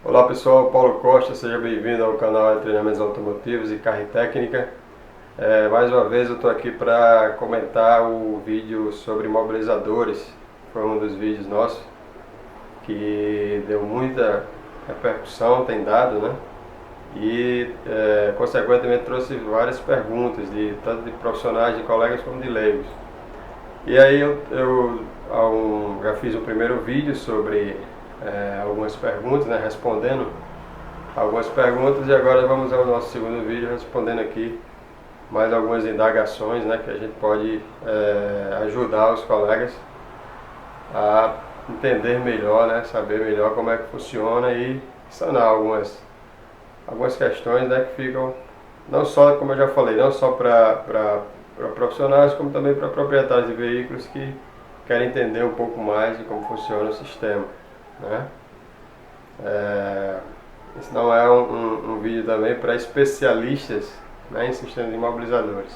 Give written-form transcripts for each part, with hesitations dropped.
Olá pessoal, Paulo Costa, seja bem-vindo ao canal de Treinamentos Automotivos e Carro e Técnica. Mais uma vez eu estou aqui para comentar o vídeo sobre imobilizadores. Foi um dos vídeos nossos que deu muita repercussão, tem dado, né? E consequentemente trouxe várias perguntas, tanto de profissionais, de colegas como de leigos. E aí eu já fiz o primeiro vídeo sobre algumas perguntas, né, respondendo algumas perguntas, e agora vamos ao nosso segundo vídeo respondendo aqui mais algumas indagações, né, que a gente pode ajudar os colegas a entender melhor, né, saber melhor como é que funciona e sanar algumas questões, né, que ficam, não só, como eu já falei, não só para profissionais, como também para proprietários de veículos que querem entender um pouco mais de como funciona o sistema, né? Esse não é um vídeo também para especialistas, né, em sistemas imobilizadores.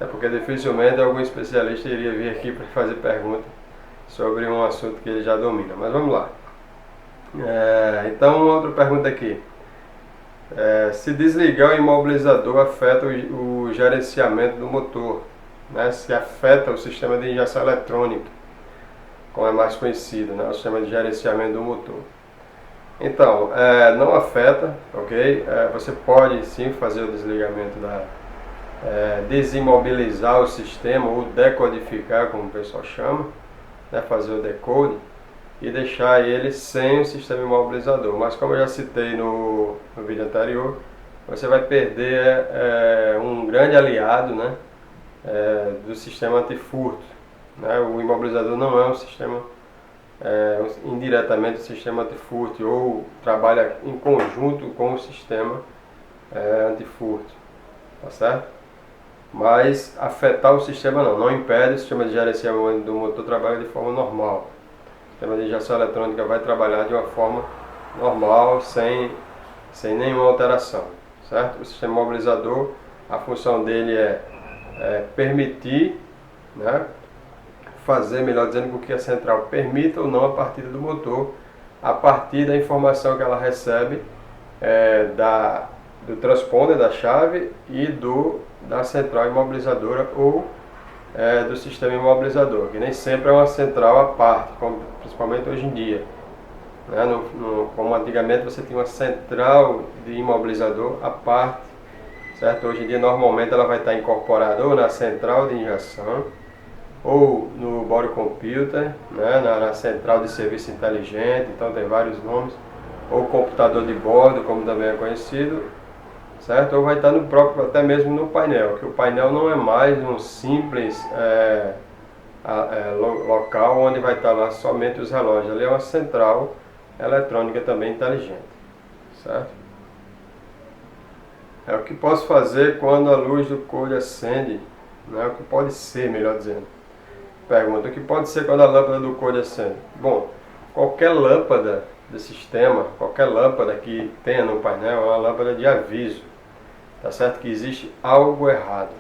É porque dificilmente algum especialista iria vir aqui para fazer pergunta sobre um assunto que ele já domina. Mas vamos lá. Então, outra pergunta aqui. Se desligar o imobilizador afeta o gerenciamento do motor, né? Se afeta o sistema de injeção eletrônica, como é mais conhecido, né? O sistema de gerenciamento do motor. Então, não afeta, ok? Você pode sim fazer o desligamento desimobilizar o sistema ou decodificar, como o pessoal chama, né? Fazer o decode e deixar ele sem o sistema imobilizador. Mas como eu já citei no vídeo anterior, você vai perder um grande aliado, né, do sistema antifurto, né? O imobilizador não é um sistema, indiretamente um sistema antifurto, ou trabalha em conjunto com o sistema antifurto, tá certo? Mas afetar o sistema não impede. O sistema de gerenciamento do motor trabalha de forma normal. O sistema de injeção eletrônica vai trabalhar de uma forma normal, sem nenhuma alteração, certo? O sistema mobilizador, a função dele é permitir, né, fazer, melhor dizendo, com que a central permita ou não a partida do motor, a partir da informação que ela recebe do transponder da chave e da central imobilizadora ou do sistema imobilizador, que nem sempre é uma central à parte, principalmente hoje em dia, né? Como antigamente você tinha uma central de imobilizador à parte, certo? Hoje em dia normalmente ela vai estar incorporada ou na central de injeção ou no body computer, né? na central de serviço inteligente, então tem vários nomes, ou computador de bordo, como também é conhecido, certo? Ou vai estar no próprio, até mesmo no painel, que o painel não é mais um simples local onde vai estar lá somente os relógios. Ali é uma central eletrônica também inteligente, certo? O que posso fazer quando a luz do code acende, né? O que pode ser, melhor dizendo. Pergunta: o que pode ser quando a lâmpada do code acende? Bom, qualquer lâmpada do sistema, qualquer lâmpada que tenha no painel é uma lâmpada de aviso, tá certo? Que existe algo errado.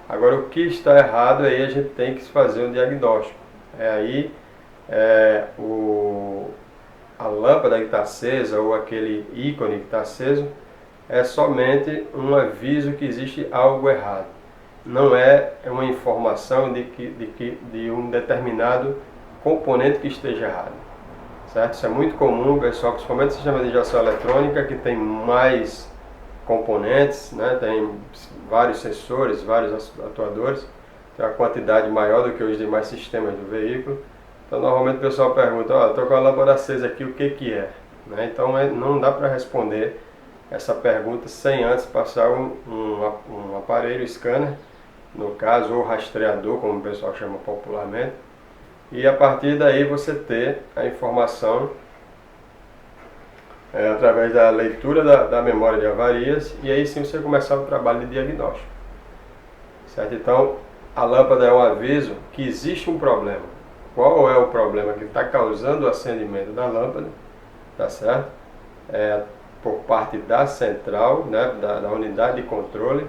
Agora, o que está errado aí a gente tem que fazer um diagnóstico. A lâmpada que está acesa ou aquele ícone que está aceso é somente um aviso que existe algo errado. Não é uma informação de um determinado componente que esteja errado, certo? Isso é muito comum, pessoal, principalmente no sistema de injeção eletrônica, que tem mais componentes, né? Tem vários sensores, vários atuadores, tem uma quantidade maior do que os demais sistemas do veículo. Então normalmente o pessoal pergunta: estou com a lâmpada acesa aqui, o que é? Né? Então não dá para responder essa pergunta sem antes passar um aparelho scanner, no caso, ou rastreador, como o pessoal chama popularmente, e a partir daí você ter a informação através da leitura da memória de avarias, e aí sim você começar o trabalho de diagnóstico, certo? Então a lâmpada é um aviso que existe um problema. Qual é o problema que está causando o acendimento da lâmpada, tá certo? Por parte da central, né, da unidade de controle,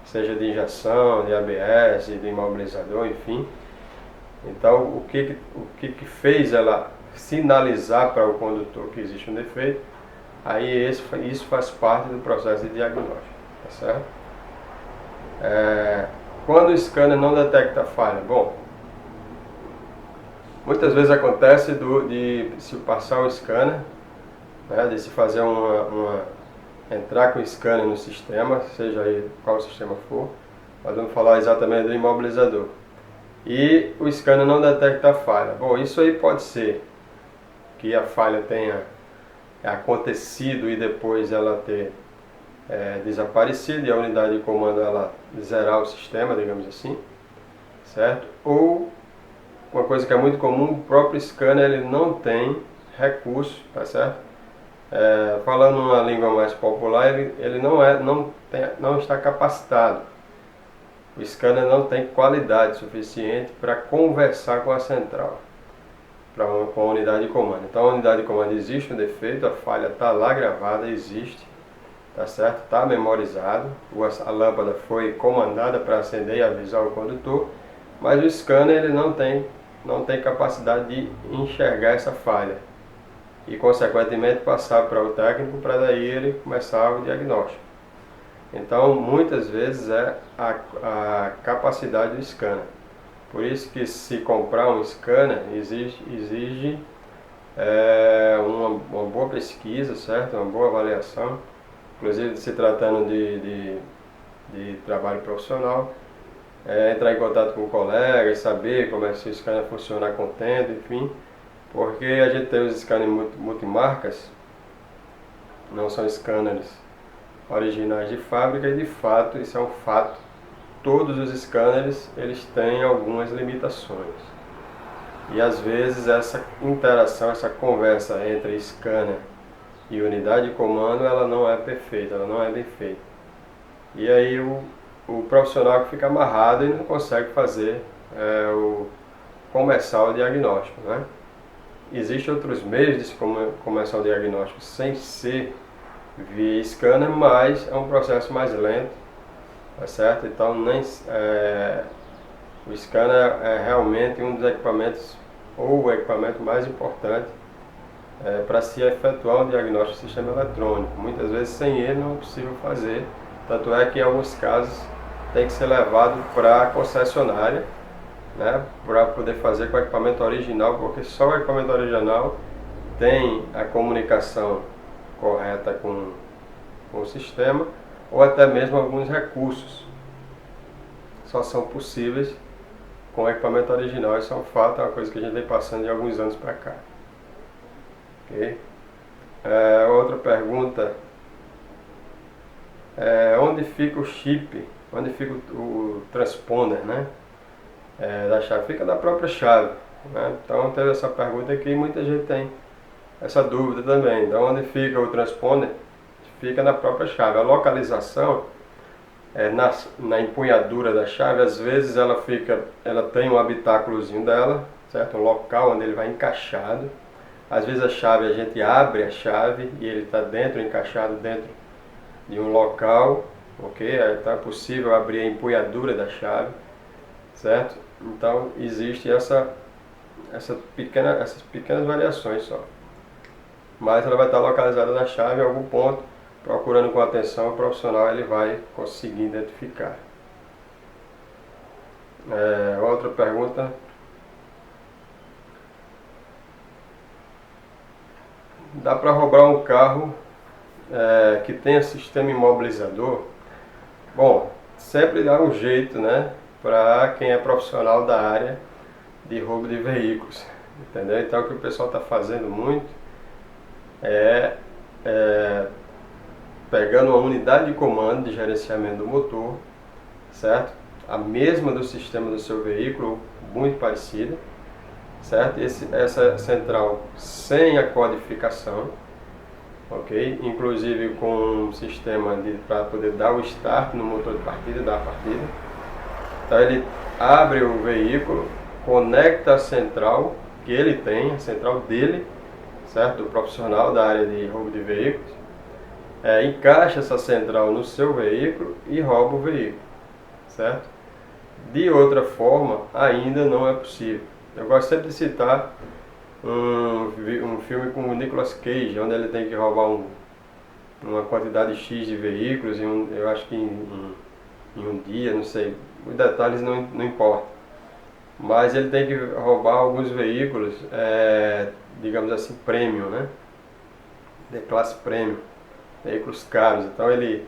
seja de injeção, de ABS, de imobilizador, enfim. Então o que fez ela sinalizar para o condutor que existe um defeito, aí isso faz parte do processo de diagnóstico, tá certo? Quando o scanner não detecta falha, bom, muitas vezes acontece de se passar o scanner, né, de se fazer entrar com o scanner no sistema, seja aí qual sistema for, nós vamos falar exatamente do imobilizador, e o scanner não detecta a falha. Bom, isso aí pode ser que a falha tenha acontecido e depois ela ter desaparecido e a unidade de comando ela zerar o sistema, digamos assim, certo? Ou uma coisa que é muito comum, o próprio scanner ele não tem recurso, tá certo? Falando uma língua mais popular, ele não está capacitado. O scanner não tem qualidade suficiente para conversar com a central, com a unidade de comando. Então a unidade de comando existe um defeito, a falha está lá gravada, existe, tá certo? Está memorizado, a lâmpada foi comandada para acender e avisar o condutor, mas o scanner ele não tem capacidade de enxergar essa falha e consequentemente passar para o técnico para daí ele começar o diagnóstico. Então muitas vezes é a capacidade do scanner. Por isso que se comprar um scanner exige uma boa pesquisa, certo? Uma boa avaliação, inclusive se tratando de trabalho profissional, entrar em contato com o colega e saber como é que o scanner funciona a contento, enfim, porque a gente tem os scanners multimarcas, não são scanners originais de fábrica e de fato, isso é um fato, todos os scanners eles têm algumas limitações. E às vezes essa interação, essa conversa entre scanner e unidade de comando, ela não é perfeita, ela não é bem feita. E aí o profissional que fica amarrado e não consegue começar o diagnóstico, né? Existem outros meios de se começar o diagnóstico sem ser via scanner, mas é um processo mais lento, tá certo? Então o scanner é realmente um dos equipamentos, ou o equipamento mais importante para se efetuar um diagnóstico do sistema eletrônico. Muitas vezes sem ele não é possível fazer, tanto é que em alguns casos tem que ser levado para a concessionária, né, para poder fazer com o equipamento original, porque só o equipamento original tem a comunicação correta com o sistema, ou até mesmo alguns recursos só são possíveis com o equipamento original. Isso é um fato, é uma coisa que a gente vem passando de alguns anos para cá. Okay? Outra pergunta, onde fica o chip, onde fica o transponder, né, da chave? Fica na própria chave, né? Então teve essa pergunta aqui e muita gente tem essa dúvida também. Então onde fica o transponder? Fica na própria chave. A localização na empunhadura da chave, às vezes ela tem um habitáculozinho dela, certo? Um local onde ele vai encaixado. Às vezes a gente abre a chave e ele está encaixado dentro de um local, ok? Então é possível abrir a empunhadura da chave, certo? Então existe essas pequenas variações só. Mas ela vai estar localizada na chave em algum ponto, procurando com atenção, o profissional ele vai conseguir identificar. Outra pergunta. Dá para roubar um carro que tenha sistema imobilizador? Bom, sempre dá um jeito, né, para quem é profissional da área de roubo de veículos, entendeu? Então o que o pessoal está fazendo muito pegando uma unidade de comando de gerenciamento do motor, certo? A mesma do sistema do seu veículo, muito parecida, certo? Essa central sem a codificação, ok? Inclusive com um sistema para poder dar o start no motor de partida, dar a partida. Então ele abre o veículo, conecta a central que ele tem, a central dele, certo? Do profissional da área de roubo de veículos, encaixa essa central no seu veículo e rouba o veículo, certo? De outra forma, ainda não é possível. Eu gosto sempre de citar um filme com o Nicolas Cage, onde ele tem que roubar uma quantidade X de veículos, eu acho que em um dia, não sei, os detalhes não importam. Mas ele tem que roubar alguns veículos, digamos assim, premium, né? De classe premium, veículos caros. Então ele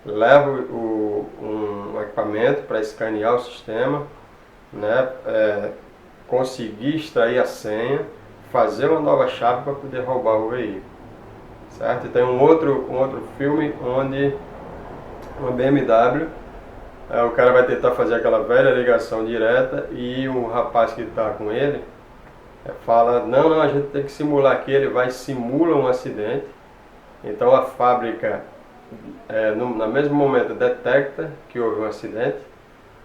leva um equipamento para escanear o sistema, né? Conseguir extrair a senha, fazer uma nova chave para poder roubar o veículo, certo? E tem um outro filme onde uma BMW, o cara vai tentar fazer aquela velha ligação direta e o rapaz que está com ele fala, não, a gente tem que simular aqui, ele simula um acidente. Então a fábrica, no mesmo momento, detecta que houve um acidente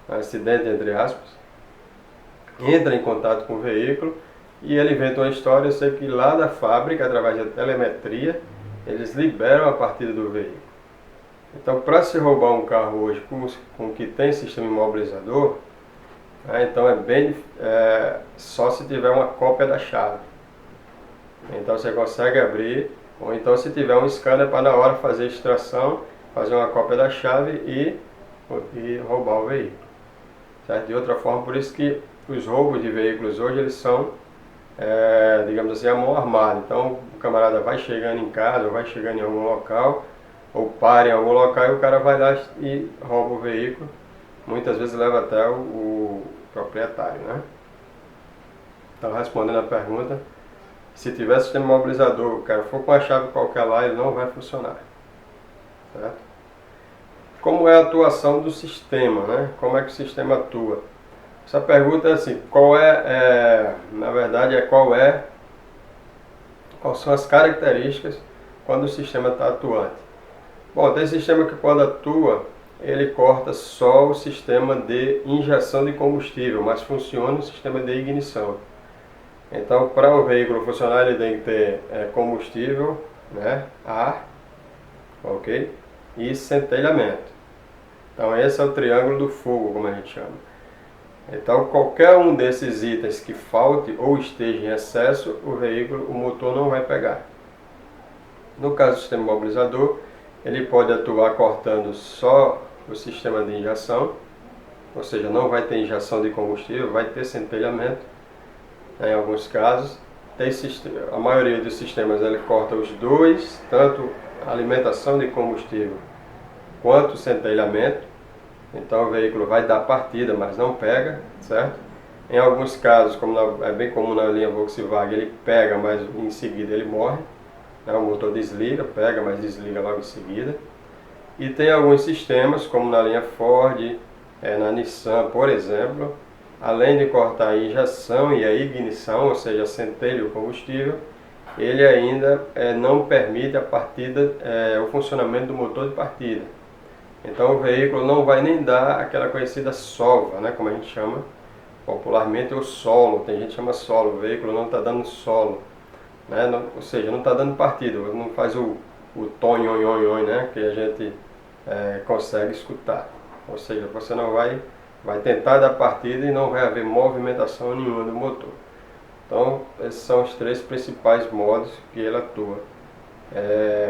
entre aspas, entra em contato com o veículo e ele inventa uma história. Eu sei que lá da fábrica, através da telemetria, eles liberam a partida do veículo. Então, para se roubar um carro hoje com que tem sistema imobilizador, então só se tiver uma cópia da chave. Então você consegue abrir, ou então se tiver um scanner para na hora fazer extração, fazer uma cópia da chave e roubar o veículo. Certo? De outra forma, por isso que os roubos de veículos hoje eles são, digamos assim, a mão armada. Então o camarada vai chegando em casa, ou vai chegando em algum local, ou para em algum local e o cara vai lá e rouba o veículo. Muitas vezes leva até o proprietário, né? Então, respondendo a pergunta, se tiver sistema imobilizador, o cara for com a chave qualquer lá, ele não vai funcionar, certo? Como é a atuação do sistema, né? Como é que o sistema atua? Essa pergunta é assim, na verdade quais são as características quando o sistema está atuante? Bom, tem sistema que quando atua, ele corta só o sistema de injeção de combustível, mas funciona o sistema de ignição. Então, para o veículo funcionar, ele tem que ter combustível, né, ar, ok? E centelhamento. Então, esse é o triângulo do fogo, como a gente chama. Então, qualquer um desses itens que falte ou esteja em excesso, o motor não vai pegar. No caso do sistema imobilizador, ele pode atuar cortando só o sistema de injeção, ou seja, não vai ter injeção de combustível, vai ter centelhamento. Em alguns casos, a maioria dos sistemas ele corta os dois, tanto a alimentação de combustível quanto o centelhamento. Então o veículo vai dar partida, mas não pega, certo? Em alguns casos, como é bem comum na linha Volkswagen, ele pega, mas em seguida ele morre. O motor desliga, pega, mas desliga logo em seguida. E tem alguns sistemas, como na linha Ford, na Nissan, por exemplo, além de cortar a injeção e a ignição, ou seja, centelha o combustível, ele ainda não permite a partida, o funcionamento do motor de partida. Então o veículo não vai nem dar aquela conhecida solva, né, como a gente chama popularmente, o solo. Tem gente que chama solo, o veículo não está dando solo. Né? Ou seja, não está dando partida, não faz o tom né? Que a gente consegue escutar. Ou seja, você não vai tentar dar partida e não vai haver movimentação nenhuma do motor. Então, esses são os três principais modos que ele atua,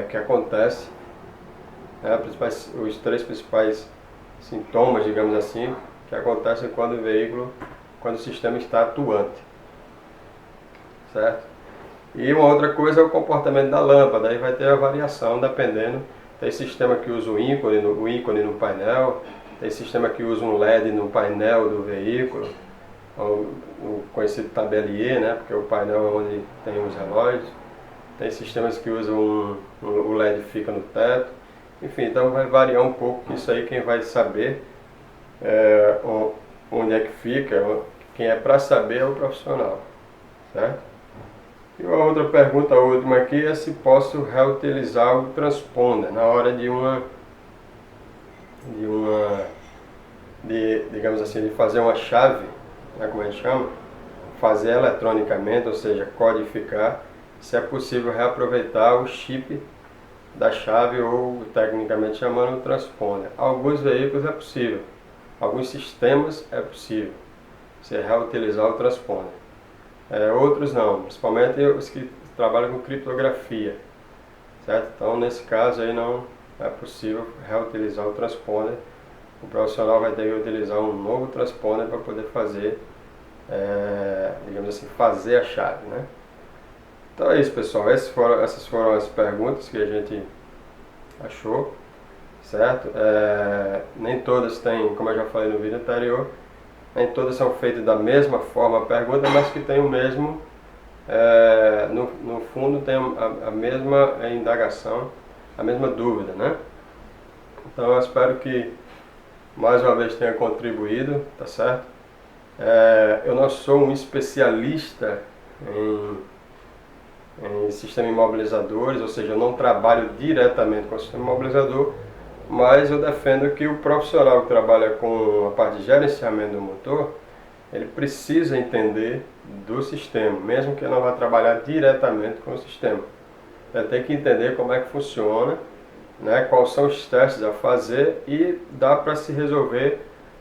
que acontece, os três principais sintomas, digamos assim, que acontecem quando o sistema está atuante, certo? E uma outra coisa é o comportamento da lâmpada, aí vai ter a variação dependendo. Tem sistema que usa o ícone no painel, tem sistema que usa um LED no painel do veículo, o conhecido tabelier, né, porque o painel é onde tem os relógios. Tem sistemas que usam o LED fica no teto. Enfim, então vai variar um pouco, isso aí quem vai saber onde é que fica, quem é para saber é o profissional, certo? E uma outra pergunta, a última aqui, é se posso reutilizar o transponder na hora digamos assim, de fazer uma chave, né, como a gente chama, fazer eletronicamente, ou seja, codificar, se é possível reaproveitar o chip da chave ou, tecnicamente chamando, o transponder. Alguns veículos é possível, alguns sistemas é possível você reutilizar o transponder. Outros não, principalmente os que trabalham com criptografia, certo? Então nesse caso aí não é possível reutilizar o transponder. O profissional vai ter que utilizar um novo transponder para poder fazer, digamos assim, fazer a chave, né? Então é isso, pessoal. Essas foram as perguntas que a gente achou, certo? Nem todas têm, como eu já falei no vídeo anterior, nem todas são feitas da mesma forma a pergunta, mas que tem o mesmo, no fundo tem a mesma indagação, a mesma dúvida, né? Então eu espero que mais uma vez tenha contribuído, tá certo? Eu não sou um especialista em sistema imobilizadores, ou seja, eu não trabalho diretamente com o sistema imobilizador, mas eu defendo que o profissional que trabalha com a parte de gerenciamento do motor, ele precisa entender do sistema, mesmo que ele não vá trabalhar diretamente com o sistema. Ele tem que entender como é que funciona, né, quais são os testes a fazer e dá para se resolver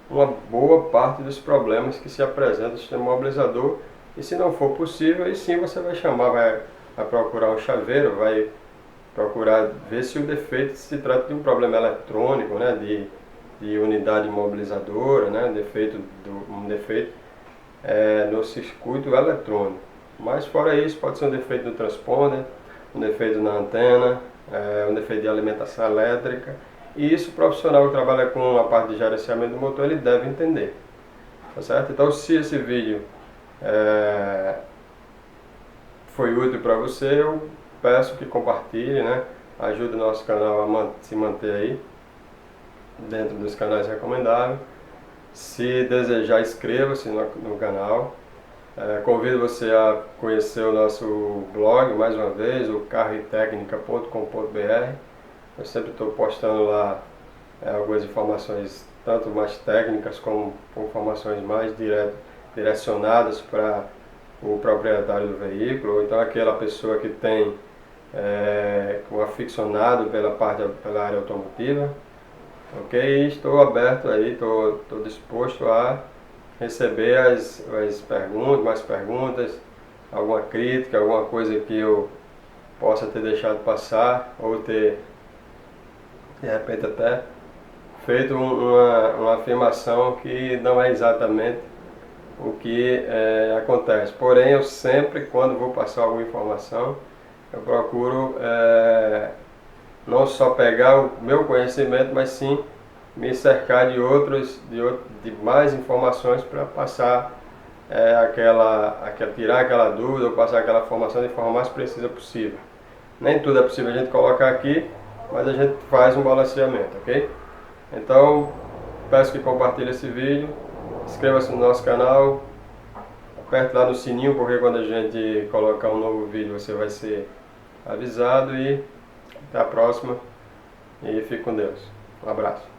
uma boa parte dos problemas que se apresentam no sistema imobilizador. E se não for possível, aí sim você vai chamar, vai procurar um chaveiro, vai procurar ver se o defeito se trata de um problema eletrônico, né, de unidade imobilizadora, né, um defeito no circuito eletrônico. Mas fora isso, pode ser um defeito no transponder, um defeito na antena, um defeito de alimentação elétrica. E isso o profissional que trabalha com a parte de gerenciamento do motor, ele deve entender. Tá certo? Então se esse vídeo foi útil para você, eu peço que compartilhe, né? Ajude o nosso canal a se manter aí dentro dos canais recomendáveis. Se desejar, inscreva-se no canal. Convido você a conhecer o nosso blog, mais uma vez, o carritecnica.com.br. Eu sempre estou postando lá algumas informações, tanto mais técnicas como informações mais direcionadas para o proprietário do veículo, ou então aquela pessoa que tem um aficionado pela área automotiva. Ok? Estou aberto aí, estou disposto a receber as perguntas, mais perguntas, alguma crítica, alguma coisa que eu possa ter deixado passar, ou ter, de repente, até feito uma afirmação que não é exatamente o que acontece. Porém, eu sempre, quando vou passar alguma informação, eu procuro não só pegar o meu conhecimento, mas sim me cercar de mais informações para passar tirar aquela dúvida, ou passar aquela informação de forma mais precisa possível. Nem tudo é possível a gente colocar aqui, mas a gente faz um balanceamento, ok? Então, peço que compartilhe esse vídeo, inscreva-se no nosso canal, aperte lá no sininho, porque quando a gente colocar um novo vídeo você vai ser avisado, e até a próxima e fique com Deus. Um abraço.